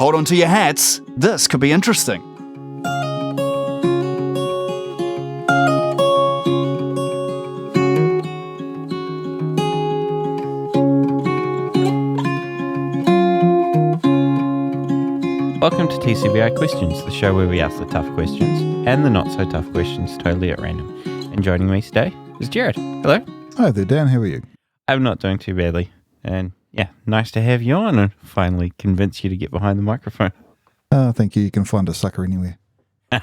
Hold on to your hats. This could be interesting. Welcome to TCBI Questions, the show where we ask the tough questions and the not so tough questions totally at random. And joining me today is Gerard. Hello. Hi there, Dan. How are you? I'm not doing too badly. And yeah, nice to have you on and finally convince you to get behind the microphone. Thank you. You can find a sucker anywhere. All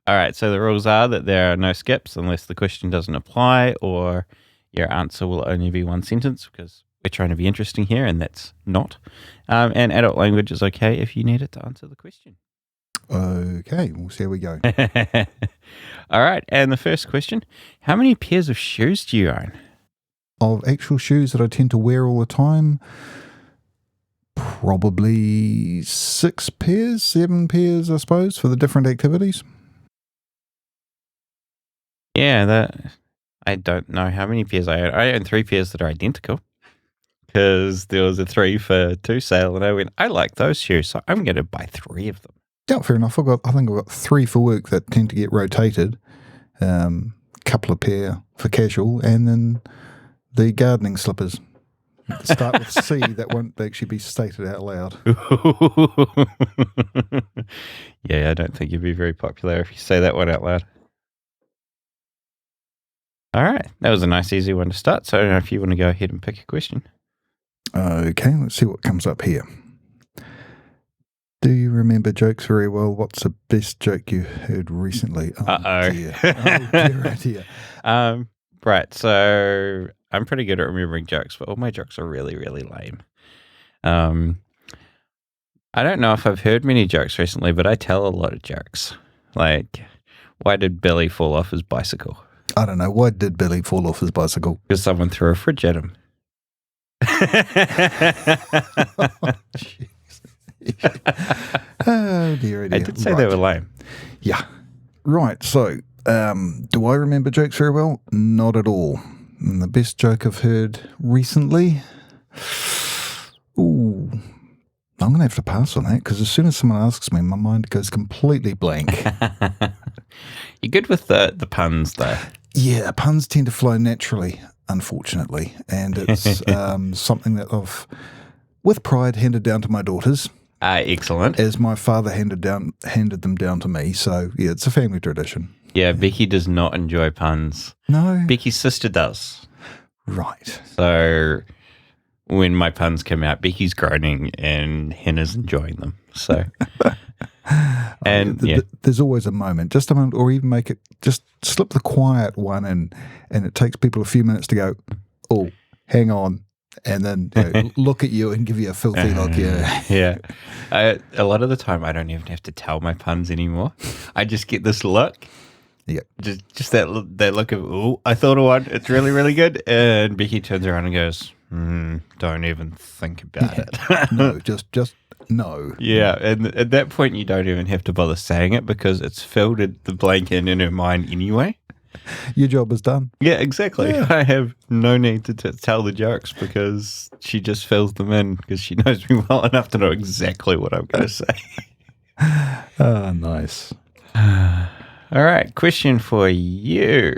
right, so the rules are that there are no skips unless the question doesn't apply or your answer will only be one sentence because we're trying to be interesting here and that's not. And adult language is okay if you need it to answer the question. Okay, we'll see how we go. All right, and the first question, how many pairs of shoes do you own? Of actual shoes that I tend to wear all the time, probably 6 pairs, 7 pairs, I suppose, for the different activities. Yeah, I don't know how many pairs I own. I own 3 pairs that are identical because there was a 3 for 2 sale and I went, I like those shoes, so I'm going to buy 3 of them. Yeah, fair enough. I think I've got 3 for work that tend to get rotated, couple of pair for casual, and then the gardening slippers. Start with C, that won't actually be stated out loud. Yeah, I don't think you'd be very popular if you say that one out loud. All right, that was a nice easy one to start, so I don't know if you want to go ahead and pick a question. Okay, let's see what comes up here. Do you remember jokes very well? What's the best joke you heard recently? Uh-oh. Dear. Oh, dear. Right, so I'm pretty good at remembering jokes, but all my jokes are really, really lame. I don't know if I've heard many jokes recently, but I tell a lot of jokes. Like, why did Billy fall off his bicycle? I don't know. Why did Billy fall off his bicycle? Because someone threw a fridge at him. Oh, dear, oh, dear. I did say they were lame. Yeah. Right, so, do I remember jokes very well? Not at all. And the best joke I've heard recently? Ooh, I'm going to have to pass on that because as soon as someone asks me, my mind goes completely blank. You're good with the puns, though. Yeah, puns tend to flow naturally, unfortunately. And it's something that I've, with pride, handed down to my daughters. Excellent. As my father handed them down to me. So, yeah, it's a family tradition. Yeah, Becky does not enjoy puns. No. Becky's sister does. Right. So when my puns come out, Becky's groaning and Hannah's enjoying them. So, and there's always a moment, just a moment, or even make it, just slip the quiet one in, and it takes people a few minutes to go, oh, hang on. And then look at you and give you a filthy look. Yeah. A lot of the time, I don't even have to tell my puns anymore. I just get this look. Yeah. Just that look of, oh, I thought of one. It's really, really good. And Becky turns around and goes, don't even think about it. No, just no. Yeah. And at that point, you don't even have to bother saying it because it's filled the blank in her mind anyway. Your job is done. Yeah, exactly. Yeah. I have no need to tell the jokes because she just fills them in because she knows me well enough to know exactly what I'm going to say. Oh, nice. All right, question for you.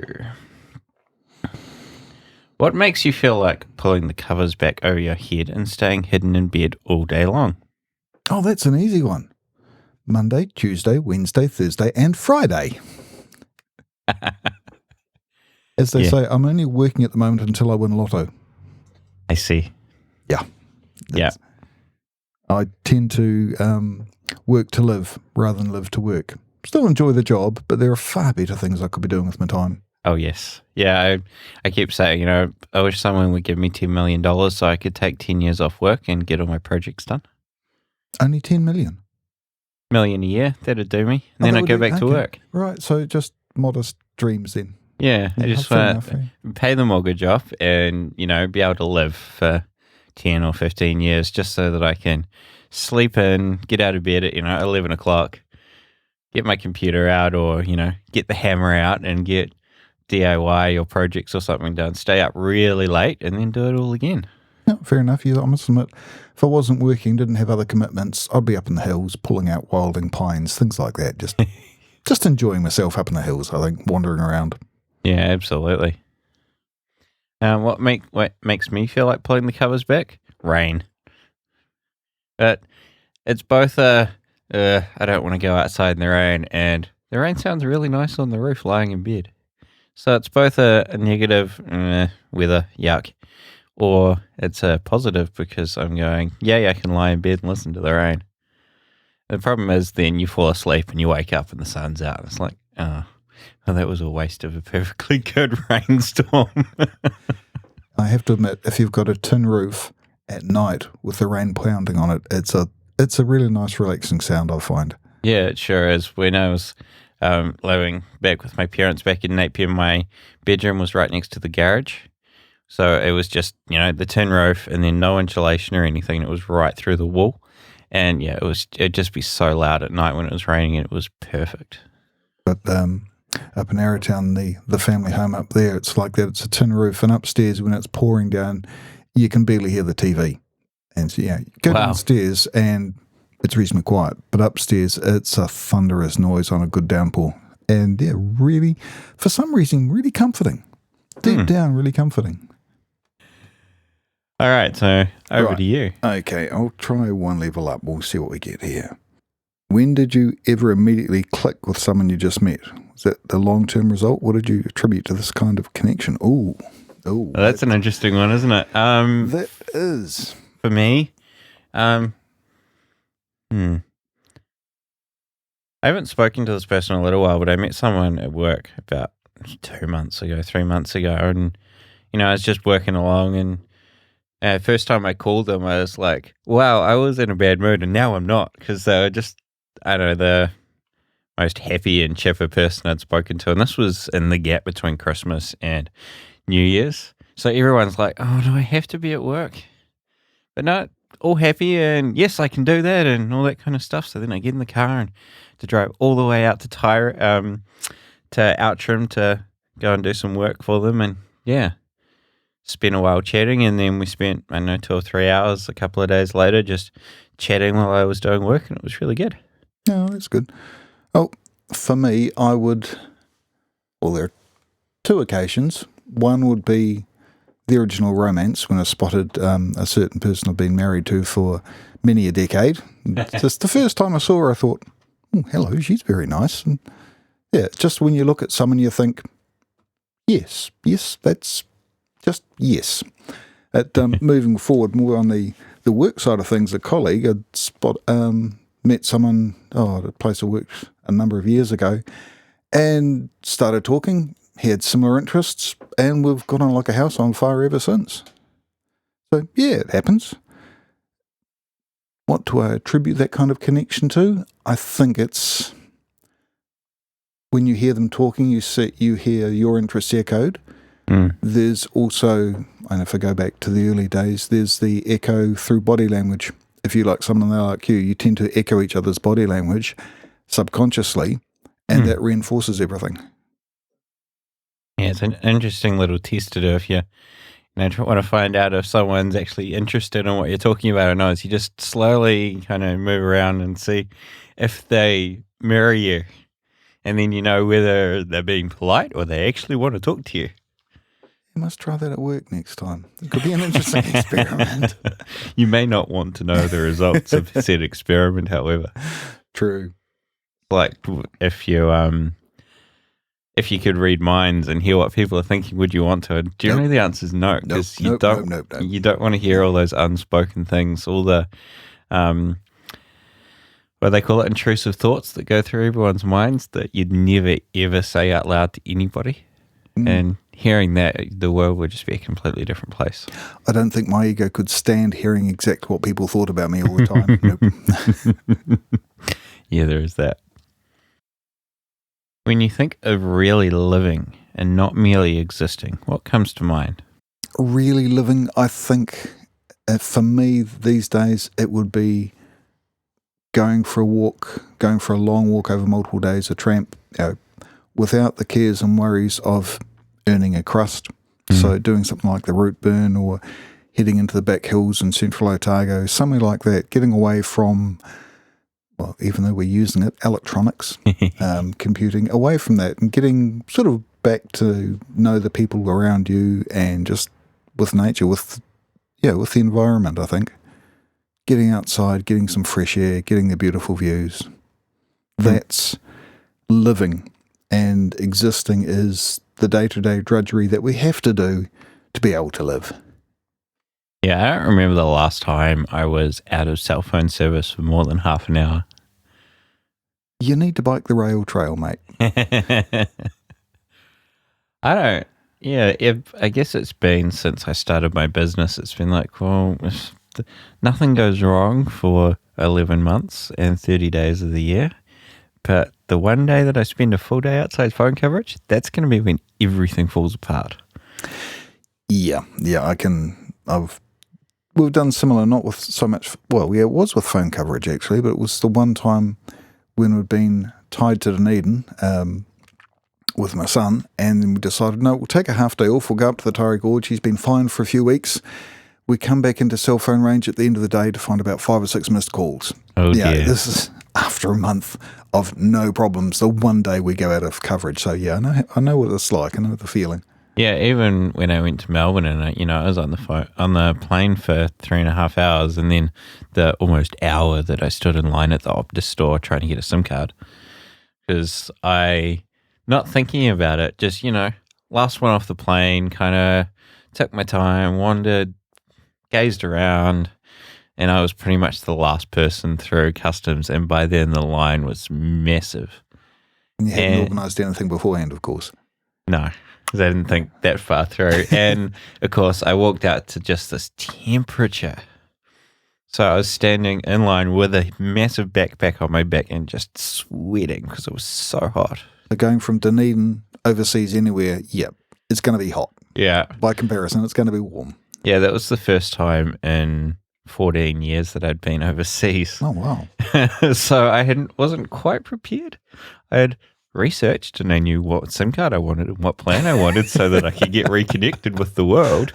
What makes you feel like pulling the covers back over your head and staying hidden in bed all day long? Oh, that's an easy one. Monday, Tuesday, Wednesday, Thursday, and Friday. As they say, I'm only working at the moment until I win lotto. I see. Yeah. Yeah. I tend to work to live rather than live to work. Still enjoy the job, but there are far better things I could be doing with my time. Oh, yes. Yeah, I keep saying, I wish someone would give me $10 million so I could take 10 years off work and get all my projects done. Only 10 million? Million a year, that'd do me. And then I go back to work. Right, so just modest dreams then. Yeah, I just want to pay the mortgage off and, be able to live for 10 or 15 years just so that I can sleep in, get out of bed at, 11 o'clock, get my computer out or, get the hammer out and get DIY or projects or something done, stay up really late and then do it all again. No, fair enough. Yeah, I must admit, if I wasn't working, didn't have other commitments, I'd be up in the hills, pulling out wilding pines, things like that. Just enjoying myself up in the hills, I think, wandering around. Yeah, absolutely. What makes me feel like pulling the covers back? Rain. But it's both I don't want to go outside in the rain, and the rain sounds really nice on the roof lying in bed. So it's both a negative weather, yuck, or it's a positive because I'm going, yay, I can lie in bed and listen to the rain. The problem is then you fall asleep and you wake up and the sun's out. It's like, oh, well, that was a waste of a perfectly good rainstorm. I have to admit, if you've got a tin roof at night with the rain pounding on it, it's a really nice, relaxing sound, I find. Yeah, it sure is. When I was living back with my parents back in Napier, my bedroom was right next to the garage. So it was just, the tin roof and then no insulation or anything. It was right through the wall. And yeah, it'd just be so loud at night when it was raining, and it was perfect. But up in Arrowtown, the family home up there, it's like that. It's a tin roof, and upstairs when it's pouring down, you can barely hear the TV. And so, yeah, you go downstairs and it's reasonably quiet, but upstairs it's a thunderous noise on a good downpour. And yeah, really, for some reason, really comforting. Deep down, really comforting. All right, so over to you. Okay, I'll try one level up. We'll see what we get here. When did you ever immediately click with someone you just met? Was that the long-term result? What did you attribute to this kind of connection? Oh, well, that's an interesting one, isn't it? That is. For me, I haven't spoken to this person in a little while, but I met someone at work about 3 months ago, and, I was just working along, and first time I called them, I was like, wow, I was in a bad mood, and now I'm not, because they were just, I don't know, the most happy and chipper person I'd spoken to, and this was in the gap between Christmas and New Year's. So everyone's like, oh, do I have to be at work? But no, all happy, and yes, I can do that, and all that kind of stuff. So then I get in the car and to drive all the way out to Outram to go and do some work for them, and yeah, spent a while chatting, and then we spent, 2 or 3 hours a couple of days later just chatting while I was doing work, and it was really good. Oh, that's good. Oh, for me, there are 2 occasions. One would be the original romance, when I spotted a certain person I've been married to for many a decade. Just the first time I saw her, I thought, oh, hello, she's very nice. And yeah, just when you look at someone, you think, yes, that's just yes. Moving forward, more on the work side of things, a colleague, met someone at a place I worked a number of years ago, and started talking. He had similar interests, and we've got on like a house on fire ever since. So, yeah, it happens. What do I attribute that kind of connection to? I think it's when you hear them talking, you hear your interests echoed. There's also, and if I go back to the early days, there's the echo through body language. If you like someone they like you tend to echo each other's body language subconsciously, and that reinforces everything. Yeah, it's an interesting little test to do if you want to find out if someone's actually interested in what you're talking about or not. Is you just slowly kind of move around and see if they mirror you, and then you know whether they're being polite or they actually want to talk to you. You must try that at work next time. It could be an interesting experiment. You may not want to know the results of said experiment, however. True. Like if you could read minds and hear what people are thinking, would you want to? And generally the answer is no, because you don't want to hear all those unspoken things, all the what they call it, intrusive thoughts that go through everyone's minds that you'd never ever say out loud to anybody. And hearing that, the world would just be a completely different place. I don't think my ego could stand hearing exactly what people thought about me all the time. Nope. Yeah, there is that. When you think of really living and not merely existing, what comes to mind? Really living, I think, for me these days, it would be going for a long walk over multiple days, a tramp, without the cares and worries of earning a crust. So doing something like the root burn or heading into the back hills in central Otago, somewhere like that, getting away from, well, even though we're using it, electronics, computing, away from that and getting sort of back to know the people around you and just with nature, with the environment, I think. Getting outside, getting some fresh air, getting the beautiful views. That's living, and existing is the day-to-day drudgery that we have to do to be able to live. Yeah, I don't remember the last time I was out of cell phone service for more than half an hour. You need to bike the rail trail, mate. I don't. Yeah, I guess it's been since I started my business. It's been like, well, nothing goes wrong for 11 months and 30 days of the year. But the one day that I spend a full day outside phone coverage, that's going to be when everything falls apart. Yeah, we've done similar, not with so much, well, yeah, it was with phone coverage actually, but it was the one time when we'd been tied to Dunedin with my son, and then we decided, no, we'll take a half day off, we'll go up to the Tari Gorge, he's been fine for a few weeks. We come back into cell phone range at the end of the day to find about 5 or 6 missed calls. Oh yeah, dear. This is after a month of no problems, the one day we go out of coverage. So yeah, I know what it's like, I know the feeling. Yeah, even when I went to Melbourne and I was on the plane for 3.5 hours, and then the almost hour that I stood in line at the Optus store trying to get a SIM card, because not thinking about it, just last one off the plane, kind of took my time, wandered, gazed around, and I was pretty much the last person through customs, and by then the line was massive. And you hadn't organised anything beforehand, of course. No. Because I didn't think that far through. And, of course, I walked out to just this temperature. So I was standing in line with a massive backpack on my back and just sweating because it was so hot. So going from Dunedin overseas anywhere, it's going to be hot. Yeah. By comparison, it's going to be warm. Yeah, that was the first time in 14 years that I'd been overseas. Oh, wow. So I wasn't quite prepared. I had researched and I knew what SIM card I wanted and what plan I wanted so that I could get reconnected with the world.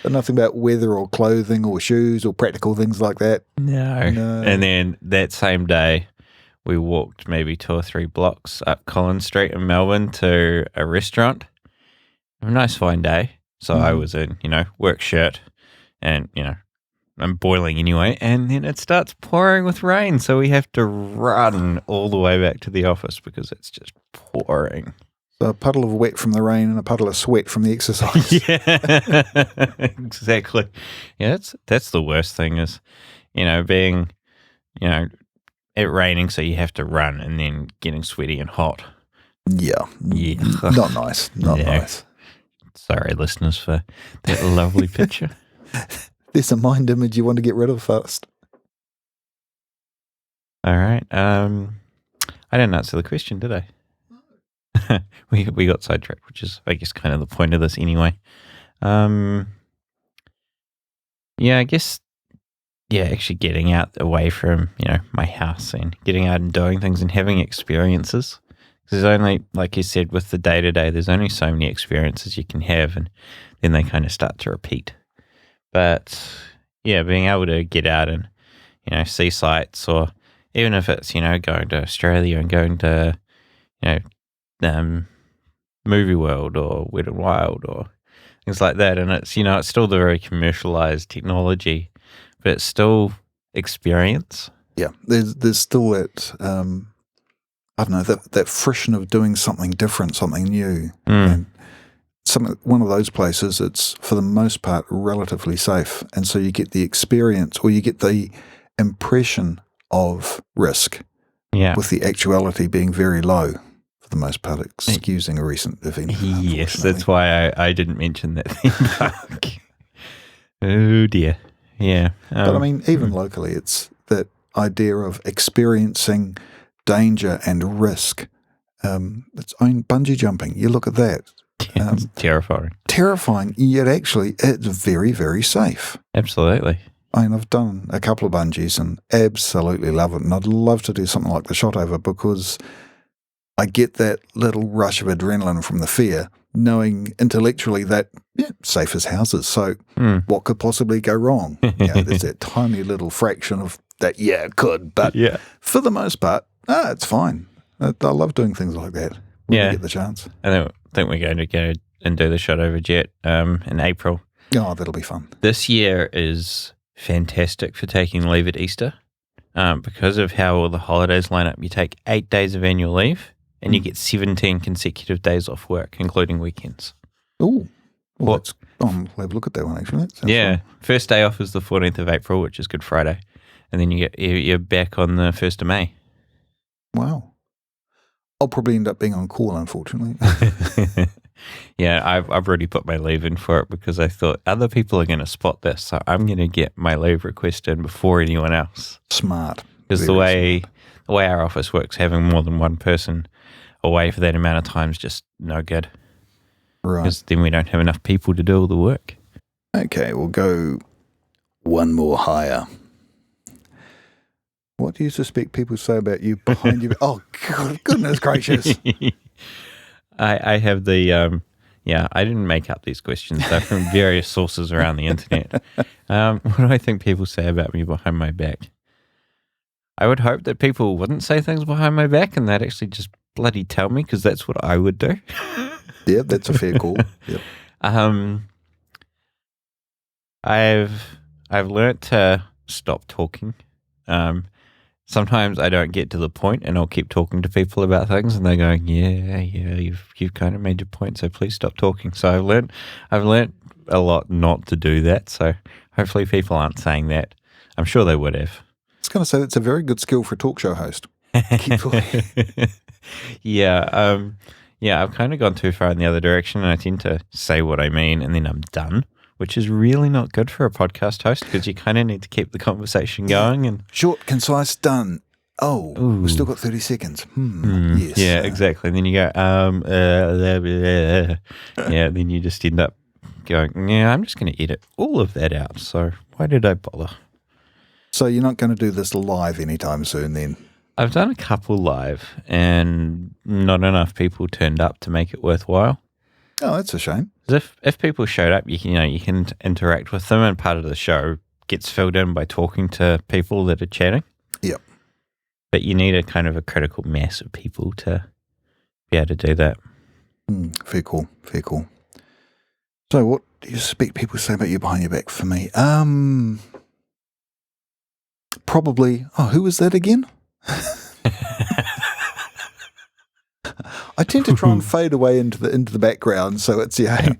But nothing about weather or clothing or shoes or practical things like that? No. And then that same day, we walked maybe 2 or 3 blocks up Collins Street in Melbourne to a restaurant. A nice fine day. So I was in, work shirt and, I'm boiling anyway, and then it starts pouring with rain, so we have to run all the way back to the office because it's just pouring. So a puddle of wet from the rain and a puddle of sweat from the exercise. Yeah, exactly. Yeah, that's the worst thing is, being, it raining, so you have to run, and then getting sweaty and hot. Yeah. Not nice. Not nice. Sorry, listeners, for that lovely picture. There's a mind image you want to get rid of first. All right. I didn't answer the question, did I? we got sidetracked, which is, I guess, kind of the point of this anyway. I guess, actually getting out away from, my house and getting out and doing things and having experiences. Because there's only, like you said, with the day-to-day, there's only so many experiences you can have, and then they kind of start to repeat. But, being able to get out and, see sights, or even if it's, going to Australia and going to, Movie World or Wet n Wild or things like that. And it's, it's still the very commercialized technology, but it's still experience. Yeah, there's still that, I don't know, that friction of doing something different, something new. And one of those places, it's for the most part relatively safe, and so you get the experience, or you get the impression of risk, with the actuality being very low for the most part, excusing a recent event. Yes, that's why I didn't mention that theme park. Oh dear, yeah. But I mean, even locally, it's that idea of experiencing danger and risk. It's bungee jumping. You look at that. It's terrifying. Terrifying, yet actually it's very, very safe. Absolutely. I mean, I've done a couple of bungees and absolutely love it, and I'd love to do something like the shot over, because I get that little rush of adrenaline from the fear, knowing intellectually that, safe as houses. So what could possibly go wrong? There's that tiny little fraction of that, it could. But for the most part, it's fine. I love doing things like that when you get the chance. I think we're going to go and do the shot over jet in April. Oh, that'll be fun. This year is fantastic for taking leave at Easter. Because of how all the holidays line up, you take 8 days of annual leave and you get 17 consecutive days off work, including weekends. Ooh. Well, I'll have a look at that one, actually. That fun. Fun. First day off is the 14th of April, which is Good Friday. And then you're back on the 1st of May. Wow. I'll probably end up being on call, unfortunately. I've already put my leave in for it because I thought other people are going to spot this, so I'm going to get my leave request in before anyone else. Smart. Because the way our office works, having more than one person away for that amount of time is just no good. Right. Because then we don't have enough people to do all the work. Okay, we'll go one more higher. What do you suspect people say about you behind you? Oh, God, goodness gracious. I have the, I didn't make up these questions. They're from various sources around the internet. What do I think people say about me behind my back? I would hope that people wouldn't say things behind my back and they'd actually just bloody tell me, because that's what I would do. Yeah, that's a fair call. Yep. I've learnt to stop talking. Sometimes I don't get to the point, and I'll keep talking to people about things, and they're going, "Yeah, you've kind of made your point, so please stop talking." So I've learnt a lot not to do that. So hopefully people aren't saying that. I'm sure they would have. I was going to say that's a very good skill for a talk show host. Keep talking. I've kind of gone too far in the other direction, and I tend to say what I mean, and then I'm done, which is really not good for a podcast host because you kind of need to keep the conversation going. And short, concise, done. Oh, we've still got 30 seconds. Yes. Yeah, exactly. And then you go, then you just end up going, I'm just going to edit all of that out. So why did I bother? So you're not going to do this live anytime soon then? I've done a couple live and not enough people turned up to make it worthwhile. Oh, that's a shame. If people showed up, you can interact with them, and part of the show gets filled in by talking to people that are chatting. Yep. But you need a kind of a critical mass of people to be able to do that. Fair call. So what do you suspect people say about you behind your back? For me, probably, who was that again? I tend to try and fade away into the background, so it's that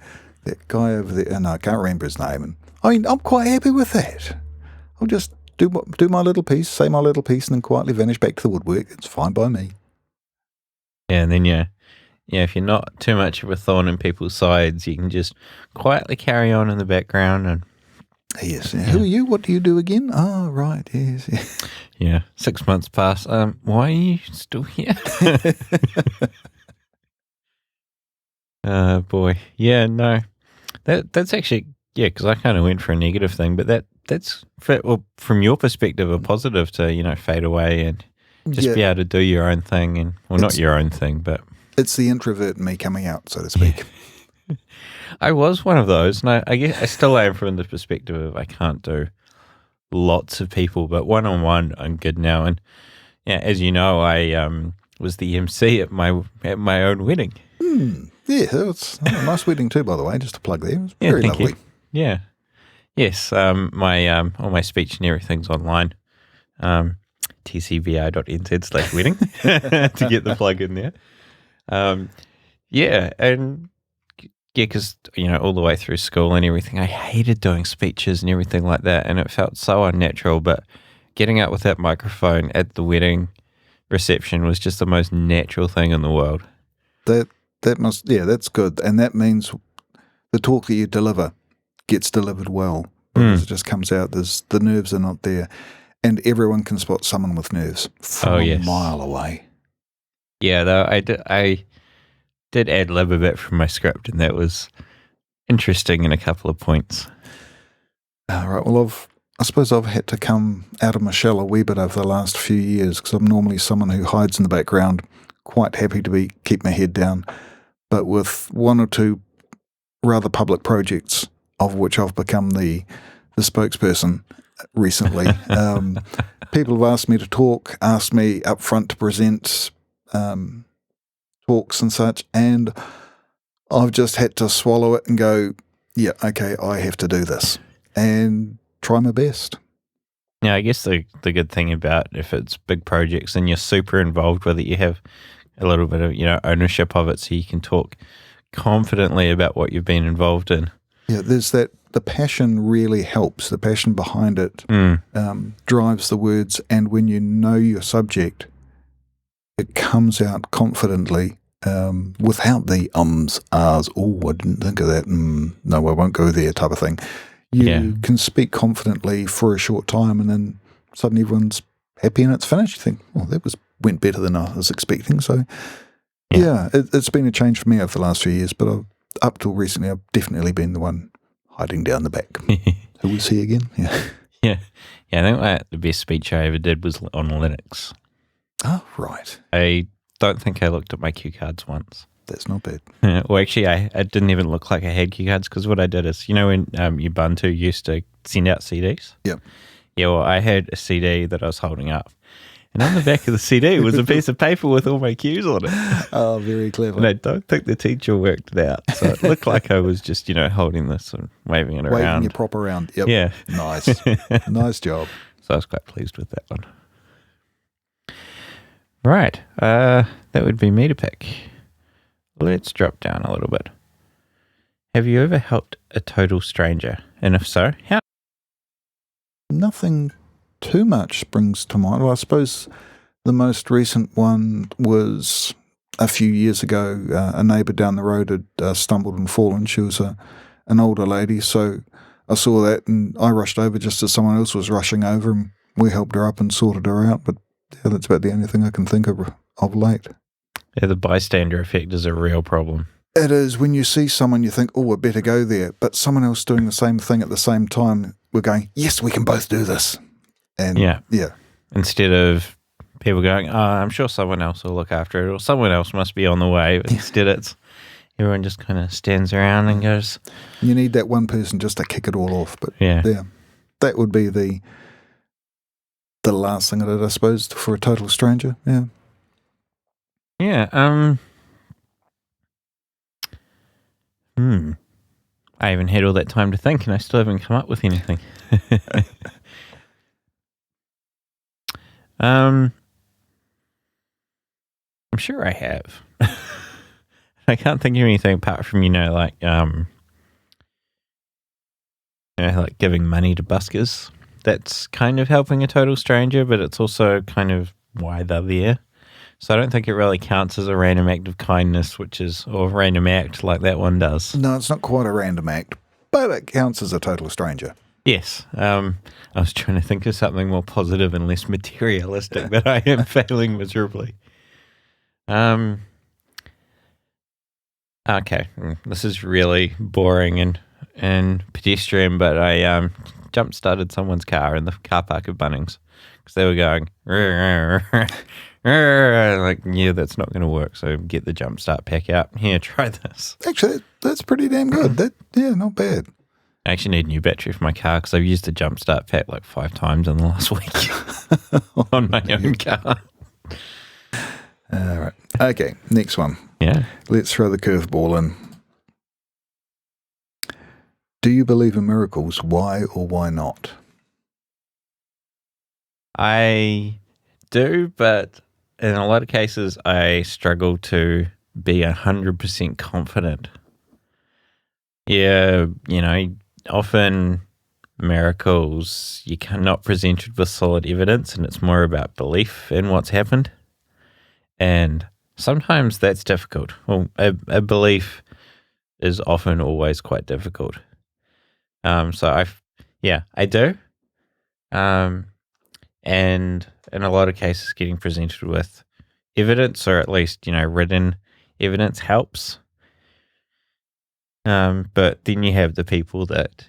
guy over there. And I can't remember his name. And I mean, I'm quite happy with that. I'll just do my little piece, say my little piece, and then quietly vanish back to the woodwork. It's fine by me. Yeah, and then if you're not too much of a thorn in people's sides, you can just quietly carry on in the background. And yes, who are you? What do you do again? Oh, right, yes. Yeah, 6 months pass. Why are you still here? Boy. Yeah, no. That's actually, because I kind of went for a negative thing, but that's from your perspective a positive to, fade away and just be able to do your own thing. And not your own thing, but it's the introvert in me coming out, so to speak. I was one of those, and I guess I still am from the perspective of I can't do lots of people, but one-on-one I'm good now. And as you know, I was the MC at my own wedding. Yeah, it's a nice wedding too, by the way, just to plug there. It was very lovely. You. Yeah. Yes, my all my speech and everything's online. TCBI.nz/wedding to get the plug in there. Because all the way through school and everything, I hated doing speeches and everything like that, and it felt so unnatural. But getting out with that microphone at the wedding reception was just the most natural thing in the world. That's good, and that means the talk that you deliver gets delivered well because it just comes out. The nerves are not there, and everyone can spot someone with nerves from a mile away. Yeah, though I did ad-lib a bit from my script, and that was interesting in a couple of points. All right. Well, I suppose I've had to come out of my shell a wee bit over the last few years because I'm normally someone who hides in the background, quite happy to keep my head down. But with one or two rather public projects, of which I've become the spokesperson recently, people have asked me to talk, asked me up front to present talks and such, and I've just had to swallow it and go, yeah, okay, I have to do this, and try my best. Yeah, I guess the good thing about if it's big projects and you're super involved with it, you have a little bit of, ownership of it, so you can talk confidently about what you've been involved in. Yeah, there's that. The passion really helps. The passion behind it drives the words, and when you know your subject, it comes out confidently without the ums, ahs, oh, I didn't think of that, no, I won't go there type of thing. You can speak confidently for a short time, and then suddenly everyone's happy and it's finished. You think, oh, that went better than I was expecting. So, it's been a change for me over the last few years, but up till recently, I've definitely been the one hiding down the back. Who was he again? Yeah. I think the best speech I ever did was on Linux. Oh, right. I don't think I looked at my cue cards once. That's not bad. Well, actually, I didn't even look like I had cue cards, because what I did is, when Ubuntu used to send out CDs? Yep. Yeah, well, I had a CD that I was holding up, and on the back of the CD was a piece of paper with all my cues on it. Oh, very clever. And I don't think the teacher worked it out, so it looked like I was just, holding this and waving it around. Waving your prop around. Yep. Yeah. Nice. Nice job. So I was quite pleased with that one. Right. That would be me to pick. Let's drop down a little bit. Have you ever helped a total stranger? And if so, how? Nothing too much springs to mind. Well, I suppose the most recent one was a few years ago. A neighbour down the road had stumbled and fallen. She was an older lady, so I saw that and I rushed over just as someone else was rushing over, and we helped her up and sorted her out. But yeah, that's about the only thing I can think of late. Yeah, the bystander effect is a real problem. It is. When you see someone, you think, oh, I better go there. But someone else doing the same thing at the same time, we're going, yes, we can both do this. And yeah. Instead of people going, oh, I'm sure someone else will look after it, or someone else must be on the way. But instead it's everyone just kind of stands around and goes. You need that one person just to kick it all off. But yeah, that would be the last thing I did, I suppose, for a total stranger. Yeah. Yeah. I haven't had all that time to think, and I still haven't come up with anything. I'm sure I have. I can't think of anything apart from, like giving money to buskers. That's kind of helping a total stranger, but it's also kind of why they're there. So I don't think it really counts as a random act of kindness, or a random act like that one does. No, it's not quite a random act, but it counts as a total stranger. Yes. I was trying to think of something more positive and less materialistic, but I am failing miserably. Okay. This is really boring and pedestrian, but I jump-started someone's car in the car park of Bunnings because they were going, like, yeah, that's not going to work, so get the jump start pack out. Here, try this. Actually, that's pretty damn good. Not bad. I actually need a new battery for my car because I've used the jump start pack like 5 times in the last week on my own car. All right. Okay, next one. Yeah. Let's throw the curveball in. Do you believe in miracles? Why or why not? I do, but in a lot of cases, I struggle to be 100% confident. Yeah, often miracles, you cannot presented with solid evidence, and it's more about belief in what's happened. And sometimes that's difficult. Well, a belief is often always quite difficult. So I do. And in a lot of cases, getting presented with evidence, or at least, written evidence, helps. But then you have the people that,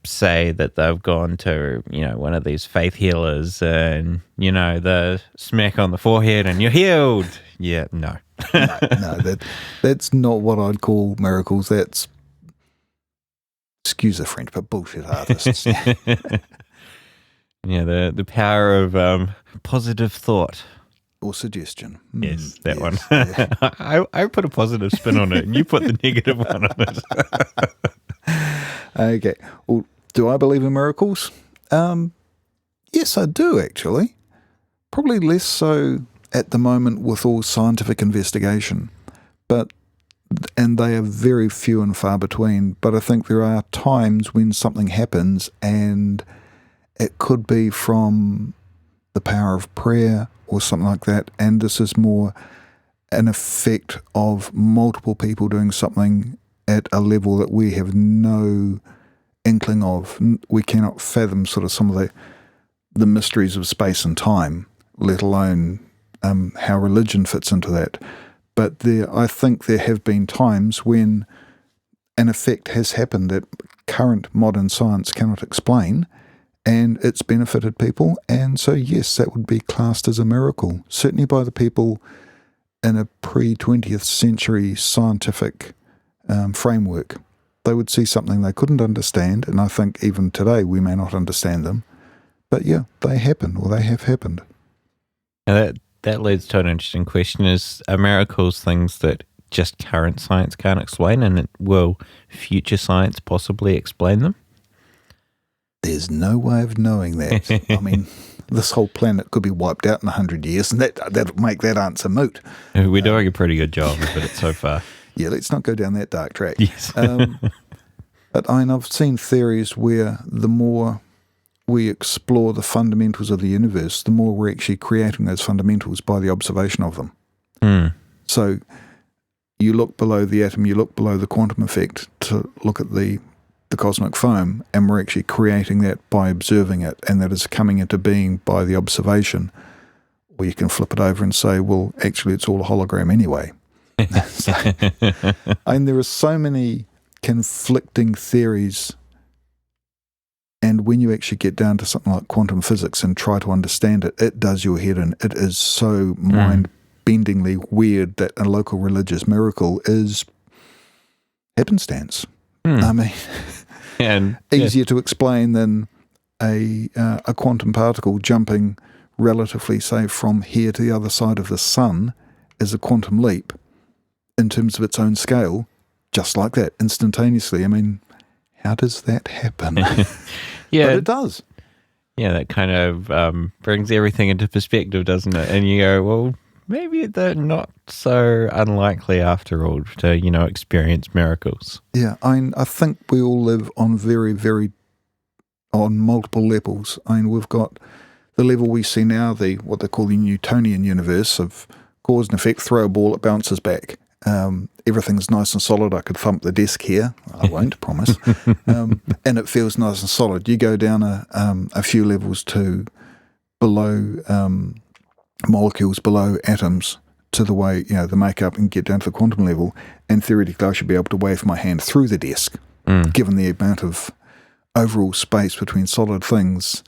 say that they've gone to, one of these faith healers and, the smack on the forehead and you're healed. Yeah, no. No, that's not what I'd call miracles. That's, excuse the French, but bullshit artists. Yeah, the power of positive thought. Or suggestion. Yes, that one. Yeah. I put a positive spin on it and you put the negative one on it. Okay. Well, do I believe in miracles? Yes, I do, actually. Probably less so at the moment with all scientific investigation. And they are very few and far between. But I think there are times when something happens and it could be from the power of prayer or something like that, and this is more an effect of multiple people doing something at a level that we have no inkling of. We cannot fathom sort of some of the mysteries of space and time, let alone how religion fits into that. But I think there have been times when an effect has happened that current modern science cannot explain, and it's benefited people, and so yes, that would be classed as a miracle, certainly by the people in a pre-20th century scientific framework. They would see something they couldn't understand, and I think even today we may not understand them, but yeah, they happen, or they have happened. Now that leads to an interesting question: are miracles things that just current science can't explain, and will future science possibly explain them? There's no way of knowing that. I mean, this whole planet could be wiped out in 100 years, and that'll make that answer moot. We're doing a pretty good job of it so far. Yeah, let's not go down that dark track. Yes. But I've seen theories where the more we explore the fundamentals of the universe, the more we're actually creating those fundamentals by the observation of them. So you look below the atom, you look below the quantum effect to look at the cosmic foam, and we're actually creating that by observing it, and that is coming into being by the observation. Or you can flip it over and say, well, actually it's all a hologram anyway. And there are so many conflicting theories, and when you actually get down to something like quantum physics and try to understand it, it does your head in. It is so mind-bendingly weird that a local religious miracle is happenstance. I mean, easier to explain than a quantum particle jumping relatively, say, from here to the other side of the sun is a quantum leap in terms of its own scale, just like that, instantaneously. I mean, how does that happen? Yeah, but it does. Yeah, that kind of brings everything into perspective, doesn't it? And you go, well, maybe they're not so unlikely after all to, experience miracles. Yeah, I think we all live on on multiple levels. I mean, we've got the level we see now, what they call the Newtonian universe of cause and effect, throw a ball, it bounces back. Everything's nice and solid. I could thump the desk here. I won't, promise. And it feels nice and solid. You go down a few levels to below molecules, below atoms, to the way, the makeup, and get down to the quantum level, and theoretically I should be able to wave my hand through the desk, given the amount of overall space between solid things,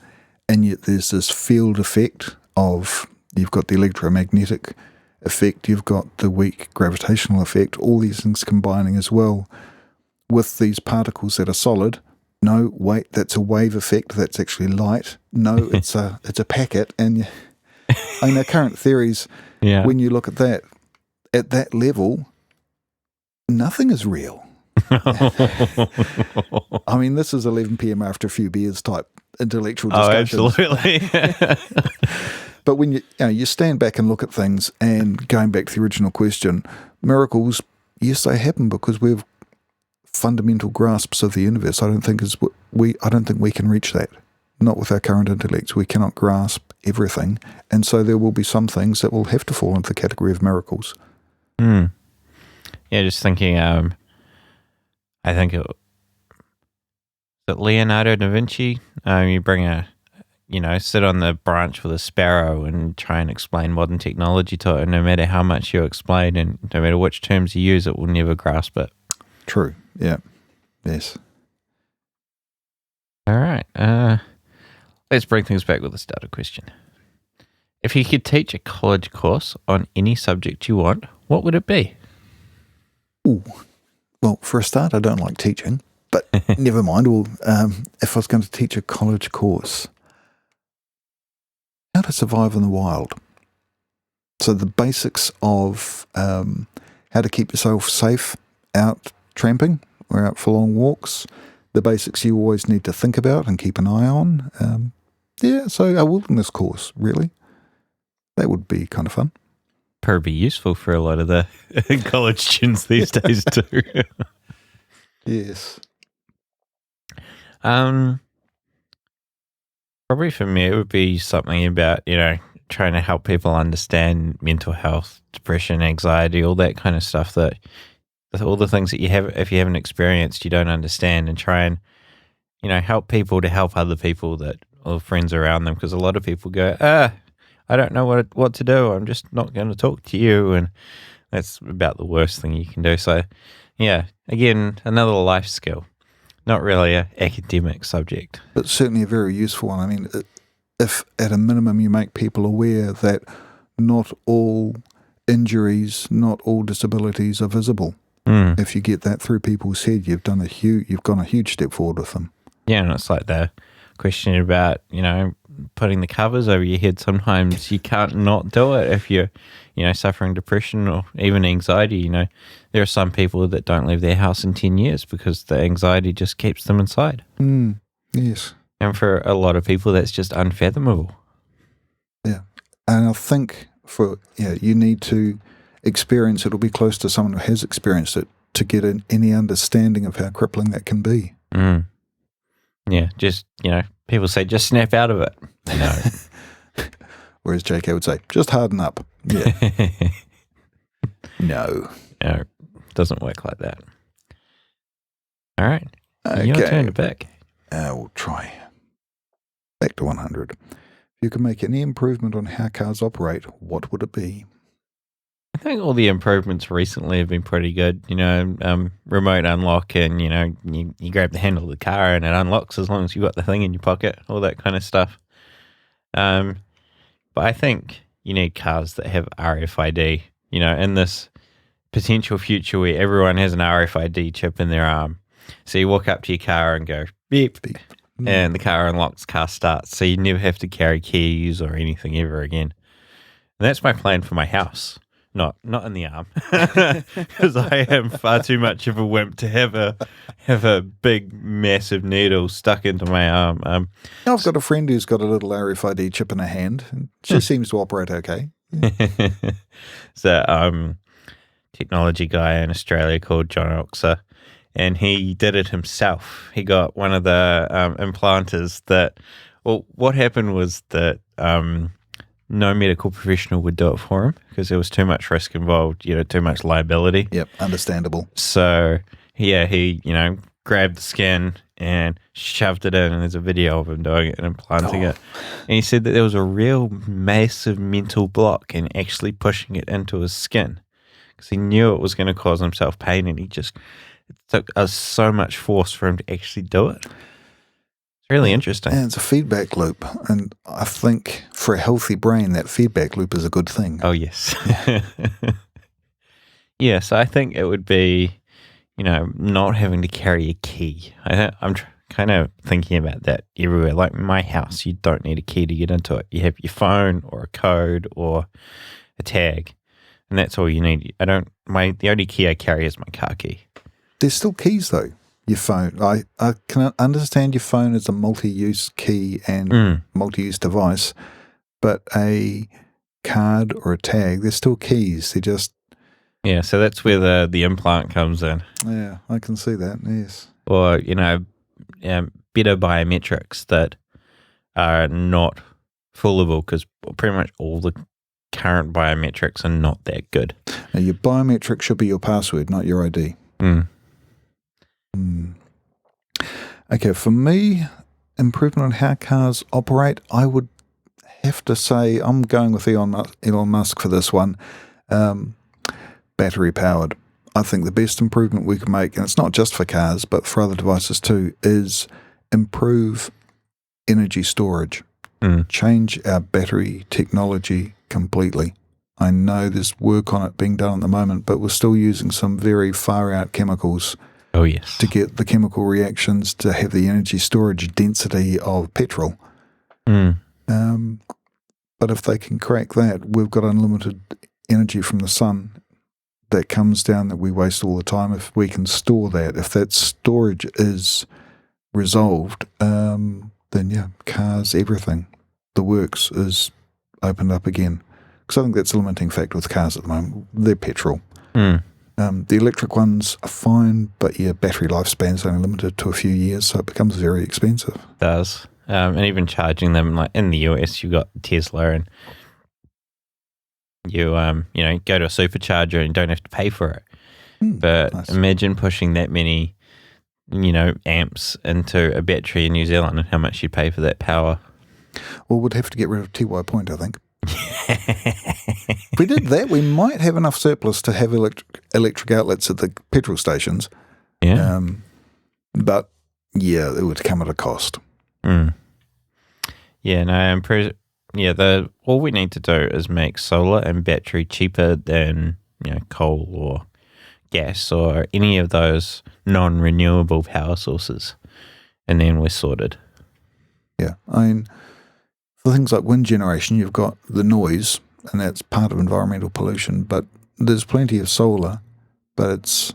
and yet there's this field effect of, you've got the electromagnetic effect, you've got the weak gravitational effect, all these things combining as well with these particles that are solid. No, wait, that's a wave effect, that's actually light. No, it's a packet, and I mean, our current theories, when you look at that level, nothing is real. I mean, this is 11 p.m. after a few beers type intellectual discussions. Oh, absolutely. But when you stand back and look at things, and going back to the original question, miracles, yes, they happen because we've fundamental grasps of the universe. I don't think we can reach that. Not with our current intellects. We cannot grasp everything, and so there will be some things that will have to fall into the category of miracles. Yeah, just thinking. I think it Leonardo da Vinci. You bring sit on the branch with a sparrow and try and explain modern technology to it, and no matter how much you explain and no matter which terms you use, it will never grasp it. True. Yeah. Yes. All right. Let's bring things back with a starter question. If you could teach a college course on any subject you want, what would it be? Ooh. Well, for a start, I don't like teaching, but never mind. Well, if I was going to teach a college course, how to survive in the wild. So the basics of how to keep yourself safe out tramping or out for long walks, the basics you always need to think about and keep an eye on. So a wilderness course, really. That would be kind of fun. Probably useful for a lot of the college students these days too. Yes. Probably for me, it would be something about, trying to help people understand mental health, depression, anxiety, all that kind of stuff, that all the things that you have, if you haven't experienced, you don't understand, and try and, help people to help other people or friends around them. Because a lot of people go, I don't know what to do. I'm just not going to talk to you. And that's about the worst thing you can do. So, yeah, again, another life skill. Not really an academic subject. But certainly a very useful one. I mean, if at a minimum you make people aware that not all injuries, not all disabilities are visible. If you get that through people's head, you've gone a huge step forward with them. Yeah, and it's like the question about, putting the covers over your head. Sometimes you can't not do it if you're, suffering depression or even anxiety. There are some people that don't leave their house in 10 years because the anxiety just keeps them inside. Yes. And for a lot of people, that's just unfathomable. Yeah. And I think you need to experience it or be close to someone who has experienced it to get any understanding of how crippling that can be. Yeah, just, people say, just snap out of it. No. Whereas JK would say, just harden up. Yeah. No. No, it doesn't work like that. All right. Okay. Your turn to pick. We'll try. Back to 100. If you could make any improvement on how cars operate, what would it be? I think all the improvements recently have been pretty good. Remote unlock, and you grab the handle of the car and it unlocks as long as you've got the thing in your pocket, all that kind of stuff. But I think you need cars that have RFID. In this potential future where everyone has an RFID chip in their arm, so you walk up to your car and go beep, beep. And the car unlocks, car starts, so you never have to carry keys or anything ever again. And that's my plan for my house. Not in the arm, because I am far too much of a wimp to have a big, massive needle stuck into my arm. I've got a friend who's got a little RFID chip in her hand, and she seems to operate okay. So, technology guy in Australia called John Oxer, and he did it himself. He got one of the implanters that. Well, what happened was that. No medical professional would do it for him because there was too much risk involved, too much liability. Yep, understandable. So, yeah, he, grabbed the skin and shoved it in, and there's a video of him doing it and implanting it. And he said that there was a real massive mental block in actually pushing it into his skin because he knew it was going to cause himself pain, and it took so much force for him to actually do it. Really interesting. And it's a feedback loop. And I think for a healthy brain, that feedback loop is a good thing. Oh, yes. Yes, I think it would be, not having to carry a key. I'm kind of thinking about that everywhere. Like my house, you don't need a key to get into it. You have your phone or a code or a tag, and that's all you need. The only key I carry is my car key. There's still keys, though. Your phone. I can understand your phone as a multi-use key and multi-use device, but a card or a tag, they're still keys. They're just... Yeah, so that's where the implant comes in. Yeah, I can see that, yes. Or, better biometrics that are not foolable, because pretty much all the current biometrics are not that good. Now, your biometric should be your password, not your ID. Okay, for me, improvement on how cars operate, I would have to say I'm going with Elon Musk for this one. Battery powered. I think the best improvement we can make, and it's not just for cars but for other devices too, is improve energy storage, change our battery technology completely. I know there's work on it being done at the moment, but we're still using some very far-out chemicals to get the chemical reactions to have the energy storage density of petrol. But if they can crack that, we've got unlimited energy from the sun that comes down that we waste all the time. If we can store that, if that storage is resolved, then cars, everything, the works is opened up again. Because I think that's a limiting factor with cars at the moment. They're petrol. The electric ones are fine, but battery lifespan's only limited to a few years, so it becomes very expensive. It does. And even charging them, like in the US, you've got Tesla, and you go to a supercharger and don't have to pay for it. But nice. Imagine pushing that many, amps into a battery in New Zealand and how much you pay for that power. Well, we'd have to get rid of TY Point, I think. If we did that, we might have enough surplus to have electric outlets at the petrol stations. Yeah. But, it would come at a cost. Yeah, no, all we need to do is make solar and battery cheaper than, coal or gas or any of those non-renewable power sources, and then we're sorted. Yeah, I mean, for things like wind generation, you've got the noise, and that's part of environmental pollution, but there's plenty of solar, but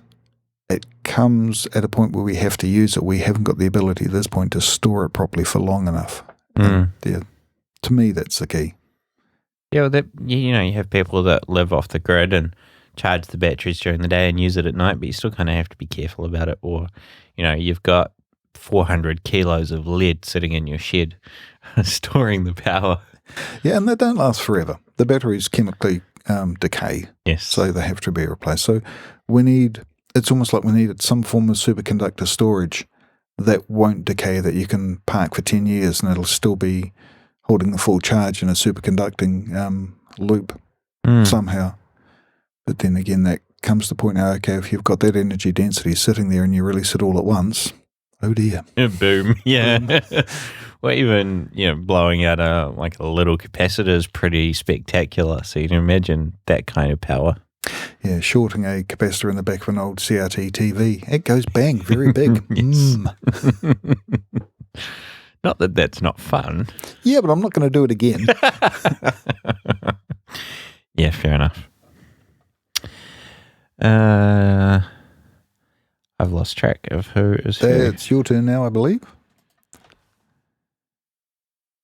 it comes at a point where we have to use it. We haven't got the ability at this point to store it properly for long enough. To me, that's the key. Yeah, well, you have people that live off the grid and charge the batteries during the day and use it at night, but you still kind of have to be careful about it. Or, you've got 400 kilos of lead sitting in your shed storing the power. Yeah, and they don't last forever. The batteries chemically decay. Yes. So they have to be replaced. So it's almost like we needed some form of superconductor storage that won't decay, that you can park for 10 years and it'll still be holding the full charge in a superconducting loop somehow. But then again, that comes to the point now, okay, if you've got that energy density sitting there and you release it all at once, oh dear. Boom. Yeah. Boom. Well, even, blowing out a little capacitor is pretty spectacular. So you can imagine that kind of power. Yeah, shorting a capacitor in the back of an old CRT TV, it goes bang, very big. Not that that's not fun. Yeah, but I'm not going to do it again. Yeah, fair enough. I've lost track of who is who. It's your turn now, I believe.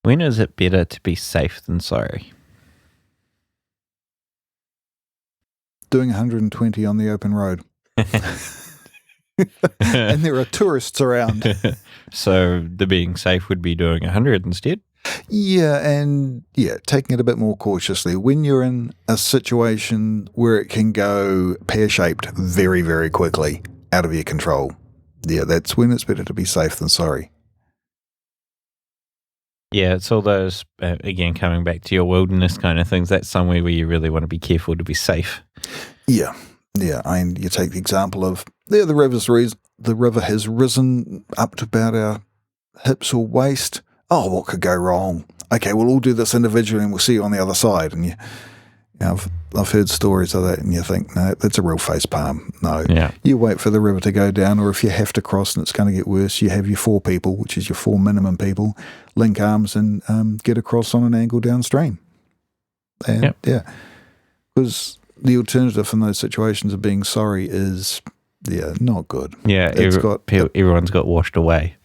When is it better to be safe than sorry? Doing 120 on the open road. And there are tourists around. So the being safe would be doing 100 instead? Yeah, taking it a bit more cautiously. When you're in a situation where it can go pear-shaped very, very quickly, out of your control, that's when it's better to be safe than sorry. Yeah, it's all those, again, coming back to your wilderness kind of things. That's somewhere where you really want to be careful to be safe. Yeah. And you take the example of the river has risen up to about our hips or waist. Oh, what could go wrong? Okay, we'll all do this individually and we'll see you on the other side. And I've heard stories of that, and you think, no, that's a real face palm. No. Yeah. You wait for the river to go down, or if you have to cross and it's going to get worse, you have your 4 people, which is your 4 minimum people, link arms and get across on an angle downstream. And because the alternative in those situations of being sorry is, not good. Yeah, everyone's got washed away.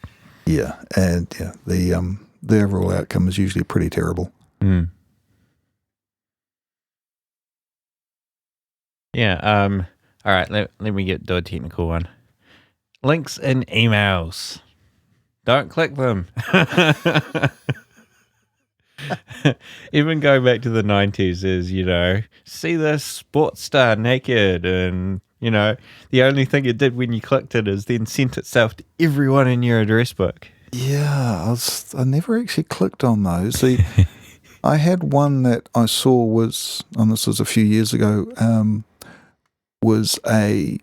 Yeah, and the overall outcome is usually pretty terrible. Yeah. All right. Let me do a technical one. Links in emails. Don't click them. Even going back to the 90s is, see this sports star naked, and, the only thing it did when you clicked it is then sent itself to everyone in your address book. Yeah, I never actually clicked on those. See, I had one that I saw was, and this was a few years ago, was a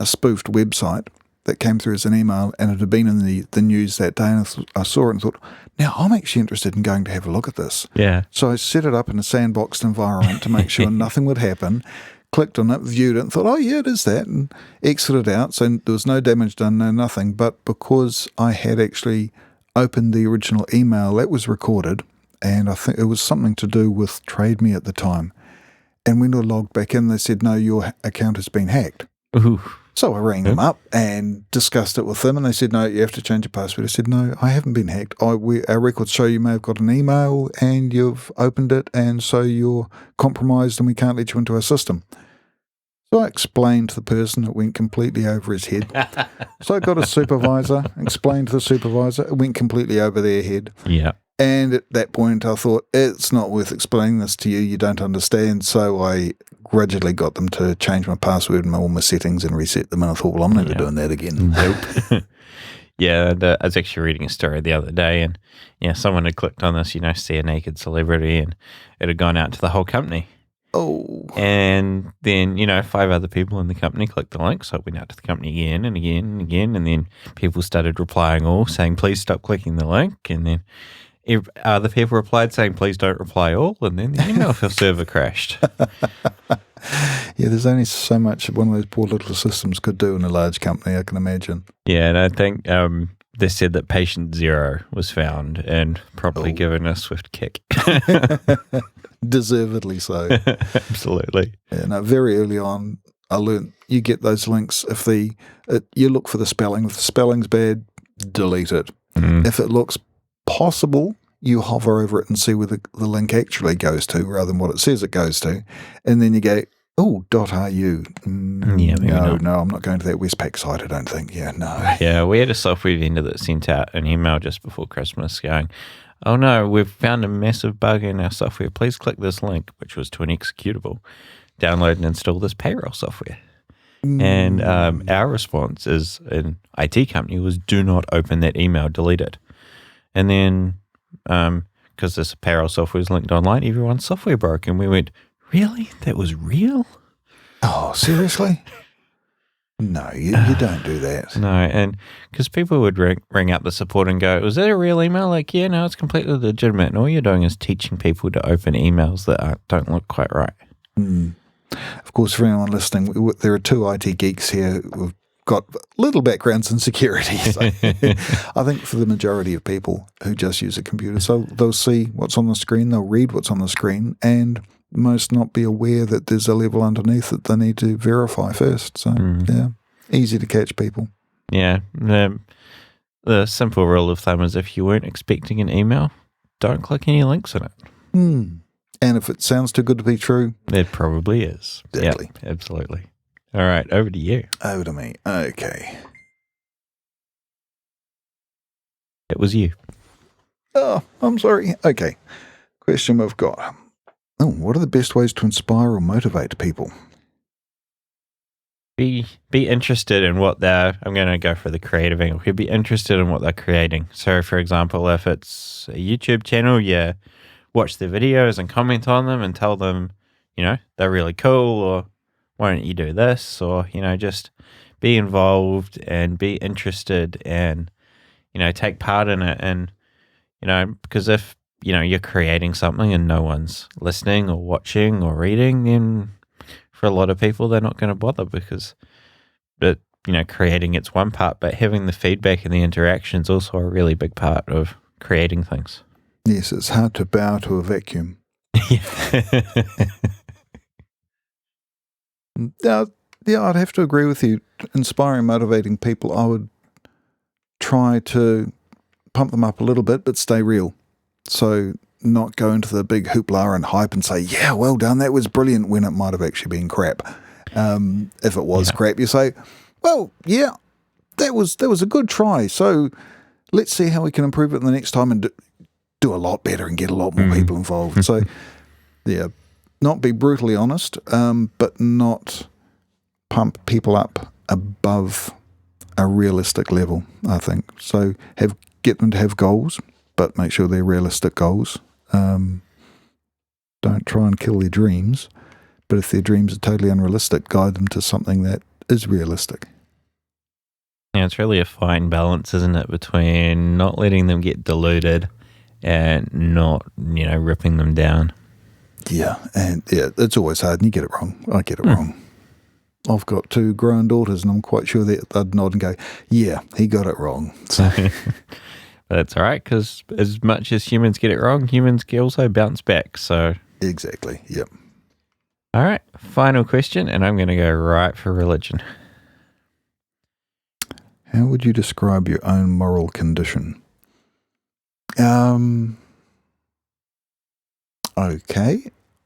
spoofed website, that came through as an email, and it had been in the news that day, and I saw it and thought, now I'm actually interested in going to have a look at this. Yeah. So I set it up in a sandboxed environment to make sure nothing would happen, clicked on it, viewed it, and thought, oh yeah, it is that, and exited out. So there was no damage done, no nothing. But because I had actually opened the original email, that was recorded, and I think it was something to do with TradeMe at the time. And when I logged back in, they said, no, your account has been hacked. Ooh. So I rang them up and discussed it with them, and they said, no, you have to change your password. I said, no, I haven't been hacked. Our records show you may have got an email and you've opened it, and so you're compromised and we can't let you into our system. So I explained to the person, it went completely over his head. So I got a supervisor, explained to the supervisor, it went completely over their head. Yeah. And at that point, I thought, it's not worth explaining this to you. You don't understand. So I grudgingly got them to change my password and all my settings and reset them. And I thought, well, I'm never doing that again. Nope. Yeah, I was actually reading a story the other day, and someone had clicked on this, see a naked celebrity, and it had gone out to the whole company. Oh. And then, 5 other people in the company clicked the link, so it went out to the company again and again and again, and then people started replying all, saying, please stop clicking the link, and then other people replied saying, please don't reply all, and then the email server crashed. Yeah, there's only so much one of those poor little systems could do in a large company, I can imagine. Yeah, and I think they said that patient 0 was found and probably given a swift kick. Deservedly so. Absolutely. Yeah, no, very early on, I learned you get those links. If you look for the spelling. If the spelling's bad, delete it. If it looks possible, you hover over it and see where the link actually goes to rather than what it says it goes to. And then you go, oh, .ru. No, I'm not going to that Westpac site, I don't think. Yeah, no. Yeah, we had a software vendor that sent out an email just before Christmas going, oh no, we've found a massive bug in our software. Please click this link, which was to an executable. Download and install this payroll software. And our response as an IT company was, do not open that email, delete it. And then, because this payroll software is linked online, everyone's software broke. And we went, really? That was real? Oh, seriously? No, you don't do that. No, and because people would ring up the support and go, was that a real email? Like, yeah, no, it's completely legitimate. And all you're doing is teaching people to open emails that don't look quite right. Of course, for anyone listening, there are 2 IT geeks here who've got little backgrounds in security. So I think for the majority of people who just use a computer, so they'll see what's on the screen, they'll read what's on the screen, and most not be aware that there's a level underneath that they need to verify first. So, yeah, easy to catch people. Yeah. The simple rule of thumb is if you weren't expecting an email, don't click any links in it. And if it sounds too good to be true, it probably is. Exactly. Yep, absolutely. All right, over to you. Over to me. Okay. It was you. Oh, I'm sorry. Okay. Question we've got. Oh, what are the best ways to inspire or motivate people? Be interested in what I'm going to go for the creative angle. Be interested in what they're creating. So, for example, if it's a YouTube channel, watch their videos and comment on them and tell them, they're really cool, or why don't you do this? Or, just be involved and be interested and, take part in it. And, because if, you're creating something and no one's listening or watching or reading, then for a lot of people, they're not going to bother because, creating it's one part, but having the feedback and the interaction is also a really big part of creating things. Yes, it's hard to bow to a vacuum. Yeah, I'd have to agree with you. Inspiring, motivating people, I would try to pump them up a little bit, but stay real. So not go into the big hoopla and hype and say, yeah, well done, that was brilliant, when it might have actually been crap. If it was crap, you say, well, yeah, that was a good try. So let's see how we can improve it the next time and do a lot better and get a lot more people involved. So, yeah, not be brutally honest, but not pump people up above a realistic level, I think. So get them to have goals, but make sure they're realistic goals. Don't try and kill their dreams, but if their dreams are totally unrealistic, guide them to something that is realistic. Yeah, it's really a fine balance, isn't it, between not letting them get deluded and not, ripping them down. Yeah, and it's always hard, and you get it wrong. I get it wrong. I've got 2 grown daughters, and I'm quite sure that they'd nod and go, yeah, he got it wrong. So, But that's all right, because as much as humans get it wrong, humans can also bounce back. So exactly, yep. All right, final question, and I'm going to go right for religion. How would you describe your own moral condition? Okay.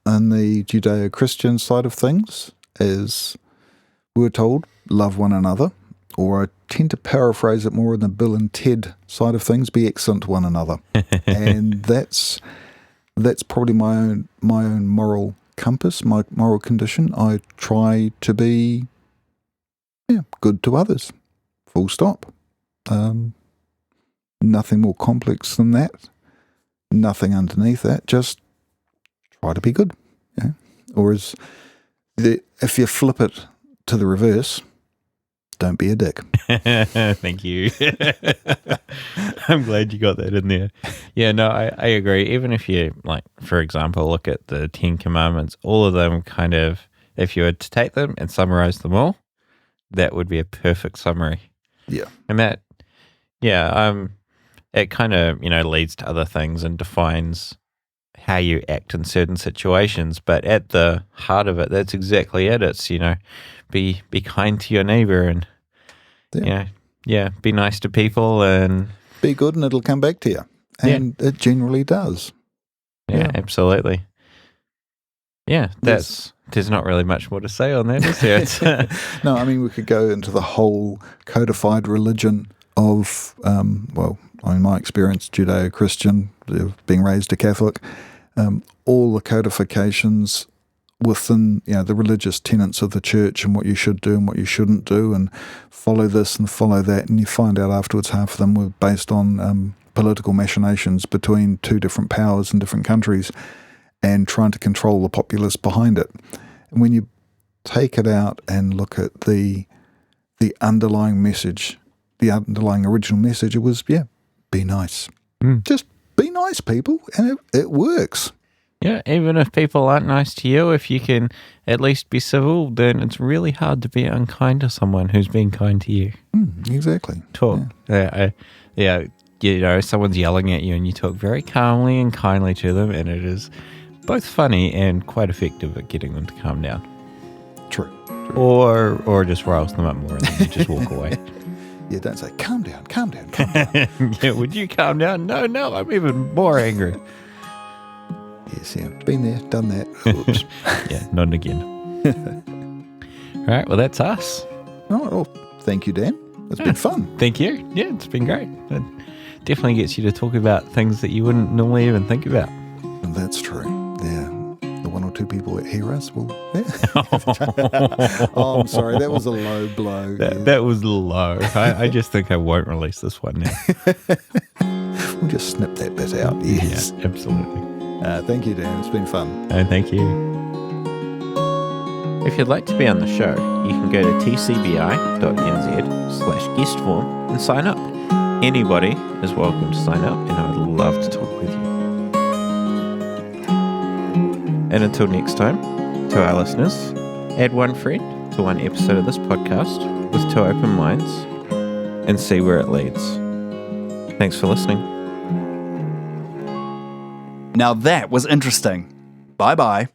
On the Judeo-Christian side of things, as we're told, love one another, or I tend to paraphrase it more in the Bill and Ted side of things, be excellent to one another. And that's probably my own moral compass, my moral condition. I try to be good to others. Full stop. Nothing more complex than that. Nothing underneath that. Just try to be good. Yeah. Or if you flip it to the reverse, don't be a dick. Thank you. I'm glad you got that in there. Yeah, no, I agree. Even if you, for example, look at the 10 Commandments, all of them kind of, if you were to take them and summarize them all, that would be a perfect summary. Yeah. And that, it kind of, leads to other things and defines how you act in certain situations. But at the heart of it, that's exactly it. It's, be kind to your neighbor and, be nice to people and be good and it'll come back to you. And it generally does. Yeah, absolutely. Yeah, there's not really much more to say on that, is there? No, I mean, we could go into the whole codified religion of, in my experience, Judeo-Christian, being raised a Catholic, all the codifications within, the religious tenets of the church and what you should do and what you shouldn't do and follow this and follow that. And you find out afterwards half of them were based on political machinations between 2 different powers in different countries and trying to control the populace behind it. And when you take it out and look at the underlying message, the underlying original message, it was, be nice. Just be nice, people, and it works. Yeah, even if people aren't nice to you, if you can at least be civil, then it's really hard to be unkind to someone who's being kind to you. Exactly. Talk. Someone's yelling at you and you talk very calmly and kindly to them, and it is both funny and quite effective at getting them to calm down. True. Or just riles them up more and then you just walk away. Yeah, don't say, calm down, calm down, calm down. Yeah, would you calm down? No, I'm even more angry. Yes, been there, done that. Oops. Yeah, not again. All right, well, that's us. Oh, thank you, Dan. It's been fun. Thank you. Yeah, it's been great. It definitely gets you to talk about things that you wouldn't normally even think about. That's true. Yeah. The 1 or 2 people that hear us will. Yeah. Oh, I'm sorry. That was a low blow. That was low. I just think I won't release this one now. We'll just snip that bit out. Yes. Yeah, absolutely. Thank you, Dan. It's been fun. Thank you. If you'd like to be on the show, you can go to tcbi.nz/guest form and sign up. Anybody is welcome to sign up, and I would love to talk with you. And until next time, to our listeners, add 1 friend to 1 episode of this podcast with 2 open minds and see where it leads. Thanks for listening. Now that was interesting. Bye-bye.